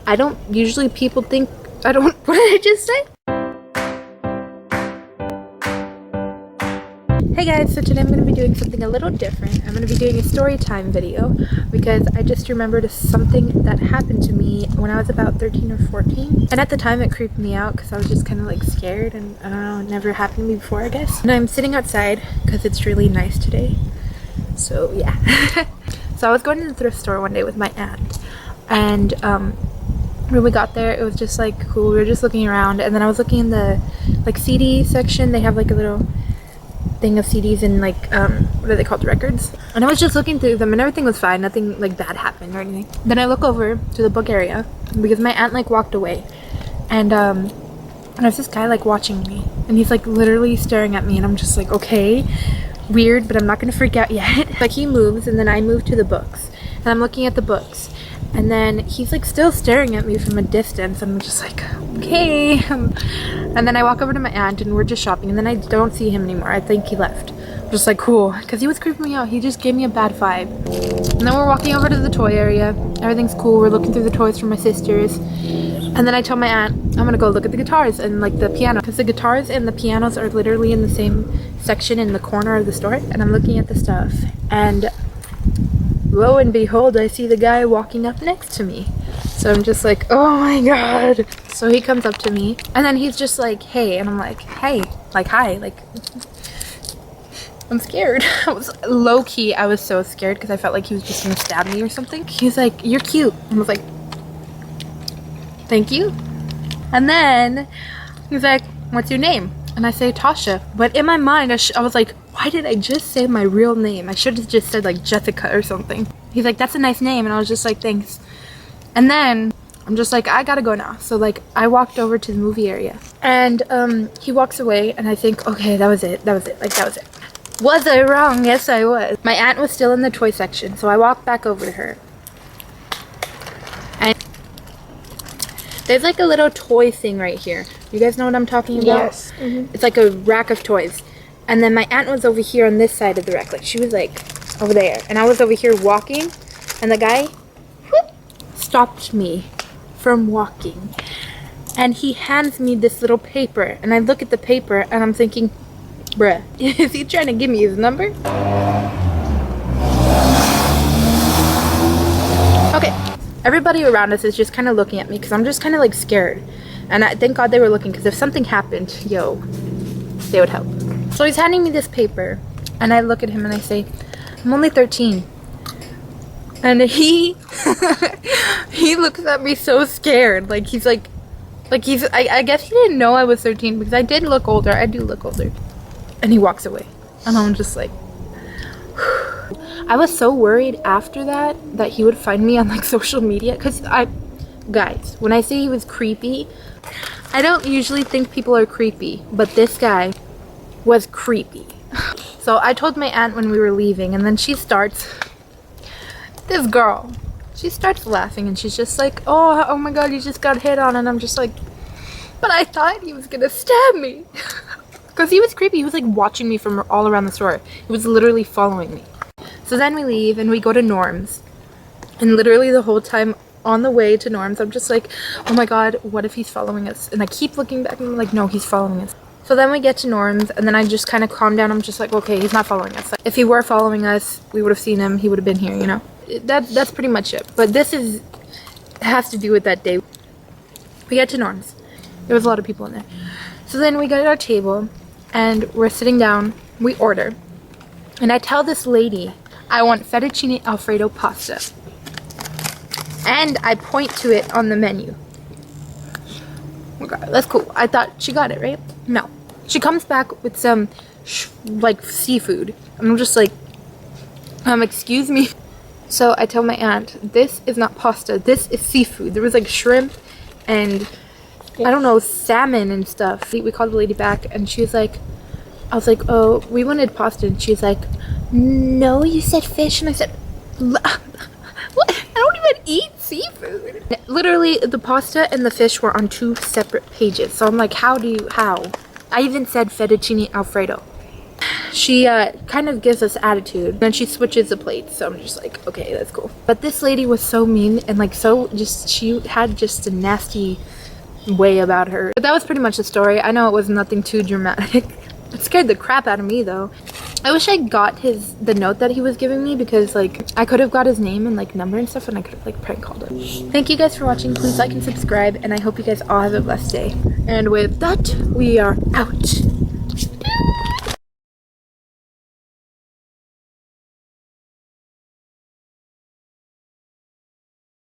I don't usually people think I don't what did I just say? Hey guys, so today I'm going to be doing something a little different. I'm going to be doing a story time video because I just remembered something that happened to me when I was about 13 or 14. And at the time it creeped me out because I was just kind of like scared, and I don't know, it never happened to me before, I guess. And I'm sitting outside because it's really nice today. So yeah. So I was going to the thrift store one day with my aunt, and when we got there it was just like cool. We were just looking around, and then I was looking in the like CD section. They have like a little thing of CDs and like what are they called, records, and I was just looking through them and everything was fine, nothing like bad happened or anything. Then I look over to the book area because my aunt like walked away, and there's this guy like watching me, and he's like literally staring at me, and I'm just like, okay, weird, but I'm not gonna freak out yet. Like he moves, and then I move to the books, and I'm looking at the books, and then he's like still staring at me from a distance, and I'm just like, okay. And then I walk over to my aunt, and we're just shopping, and then I don't see him anymore. I think he left. I'm just like, cool, because he was creeping me out. He just gave me a bad vibe. And then we're walking over to the toy area. Everything's cool. We're looking through the toys for my sisters, and then I tell my aunt I'm gonna go look at the guitars and like the piano, because the guitars and the pianos are literally in the same section in the corner of the store. And I'm looking at the stuff, and lo and behold, I see the guy walking up next to me. So I'm just like, oh my god. So he comes up to me, and then he's just like, hey, and I'm like, hey, like, hi, like, I'm scared. I was low-key, I was so scared because I felt like he was just gonna stab me or something. He's like, you're cute. And I was like, thank you. And then he's like, what's your name? And I say Tasha. But in my mind, I was like, why did I just say my real name? I should have just said like Jessica or something. He's like, that's a nice name. And I was just like, thanks. And then I'm just like, I gotta go now. So like I walked over to the movie area, and he walks away, and I think, okay, that was it. Like that was it. Was I wrong? Yes, I was. My aunt was still in the toy section, so I walked back over to her. And there's like a little toy thing right here. You guys know what I'm talking about? Yes. Mm-hmm. It's like a rack of toys. And then my aunt was over here on this side of the rack. Like she was like over there, and I was over here walking, and the guy stopped me from walking, and he hands me this little paper, and I look at the paper and I'm thinking, bruh, is he trying to give me his number? Okay, everybody around us is just kind of looking at me because I'm just kind of like scared, and I thank God they were looking, because if something happened, yo, they would help. So he's handing me this paper, and I look at him and I say, I'm only 13. And he he looks at me so scared, like he's like he's I guess he didn't know I was 13, because I did look older. I do look older. And he walks away, and I'm just like, I was so worried after that he would find me on like social media, because guys, when I say he was creepy, I don't usually think people are creepy, but this guy was creepy. So I told my aunt when we were leaving, and then this girl, she starts laughing, and she's just like, oh my god, you just got hit on. And I'm just like, but I thought he was gonna stab me. Because he was creepy. He was like watching me from all around the store. He was literally following me. So then we leave and we go to Norm's, and literally the whole time on the way to Norm's, I'm just like, oh my god, what if he's following us? And I keep looking back, and I'm like, no, he's following us. So then we get to Norm's, and then I just kind of calm down. I'm just like, okay, he's not following us. Like, if he were following us, we would have seen him. He would have been here, you know? That's pretty much it. But this has to do with that day. We get to Norm's. There was a lot of people in there. So then we go to our table, and we're sitting down. We order. And I tell this lady, I want fettuccine alfredo pasta. And I point to it on the menu. Okay, that's cool. I thought she got it, right? No. She comes back with some like seafood. I'm just like, excuse me. So I tell my aunt, this is not pasta, this is seafood. There was like shrimp and I don't know, salmon and stuff. We called the lady back, and she was like, I was like, oh, we wanted pasta. And she's like, no, you said fish. And I said, what? I don't even eat seafood. Literally, the pasta and the fish were on 2 separate pages. So I'm like, how? I even said fettuccine alfredo. she kind of gives us attitude, then she switches the plates, so I'm just like, okay, that's cool. But this lady was so mean and like so just, she had just a nasty way about her. But that was pretty much the story. I know it was nothing too dramatic. It scared the crap out of me though. I wish I got the note that he was giving me, because like I could have got his name and like number and stuff, and I could have like prank called him. Thank you guys for watching. Please like and subscribe, and I hope you guys all have a blessed day. And with that, we are out.